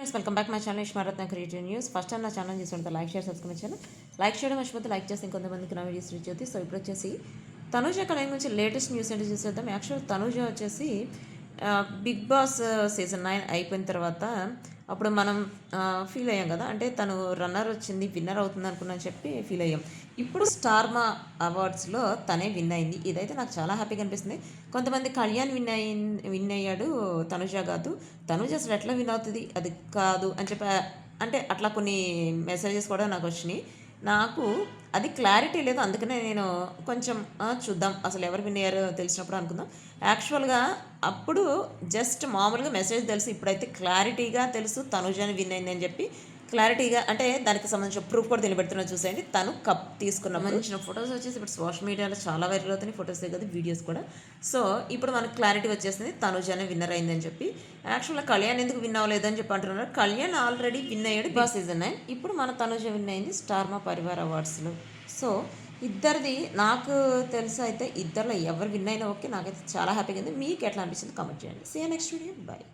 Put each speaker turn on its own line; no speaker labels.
Welcome back my channel Ishmaratna creative news. First time నా channel చూస్తుంటే like share subscribe చేయాలి. Like చేయడం మర్చిపోతే లైక్ చేసి ఇంకొంతమందికి నా వీడియోస్ రీచ్ అవుతాయి. సో ఇప్పుడు వచ్చేసి తనూజ కళ్యాణ్ గురించి లేటెస్ట్ న్యూస్ ఏంటి చూసేద్దాం. యాక్చువల్ తనూజ వచ్చేసి బిగ్ బాస్ సీజన్ 9 అయిపోయిన తర్వాత అప్పుడు మనం ఫీల్ అయ్యాం కదా, అంటే తను రన్నర్ వచ్చింది విన్నర్ అవుతుంది అనుకున్నాను చెప్పి ఫీల్ అయ్యాం. ఇప్పుడు స్టార్మా అవార్డ్స్లో తనే విన్ అయింది. ఇదైతే నాకు చాలా హ్యాపీగా అనిపిస్తుంది. కొంతమంది కళ్యాణ్ విన్ అయ్యాడు, తనుజ కాదు. తనుజ అసలు ఎట్లా విన్ అవుతుంది, అది కాదు అని చెప్పి అంటే అట్లా కొన్ని మెసేజెస్ కూడా నాకు వచ్చినాయి. నాకు అది క్లారిటీ లేదు, అందుకనే నేను కొంచెం చూద్దాం అసలు ఎవరు విన్ అయ్యారో తెలిసినప్పుడు అనుకుందాం. యాక్చువల్గా అప్పుడు జస్ట్ మామూలుగా మెసేజ్ తెలుసు, ఇప్పుడైతే క్లారిటీగా తెలుసు తనుజాని విన్ అయింది అని చెప్పి. క్లారిటీగా అంటే దానికి సంబంధించిన ప్రూఫ్ కూడా తెలియబెడుతున్నా చూసేయండి. తను కప్ తీసుకున్న సంబంధించిన ఫొటోస్ వచ్చేసి ఇప్పుడు సోషల్ మీడియాలో చాలా వైరల్ అవుతున్నాయి, ఫొటోసే కదా వీడియోస్ కూడా. సో ఇప్పుడు మనకు క్లారిటీ వచ్చేసింది తనుజానే విన్నర్ అయిందని చెప్పి. యాక్చువల్గా కళ్యాణ్ ఎందుకు విన్ అవ్వలేదని చెప్పి అంటున్నారు. కళ్యాణ్ ఆల్రెడీ విన్ అయ్యాడు బాస్ సీజన్ 9. ఇప్పుడు మన తనుజ విన్ అయింది స్టార్మా పరివార్ అవార్డ్స్లో. సో ఇద్దరిది నాకు తెలుసు, అయితే ఇద్దరిలో ఎవరు విన్ అయినా ఓకే, నాకైతే చాలా హ్యాపీగా ఉంది. మీకు ఎట్లా అనిపిస్తుంది కామెంట్ చేయండి. See next video, bye.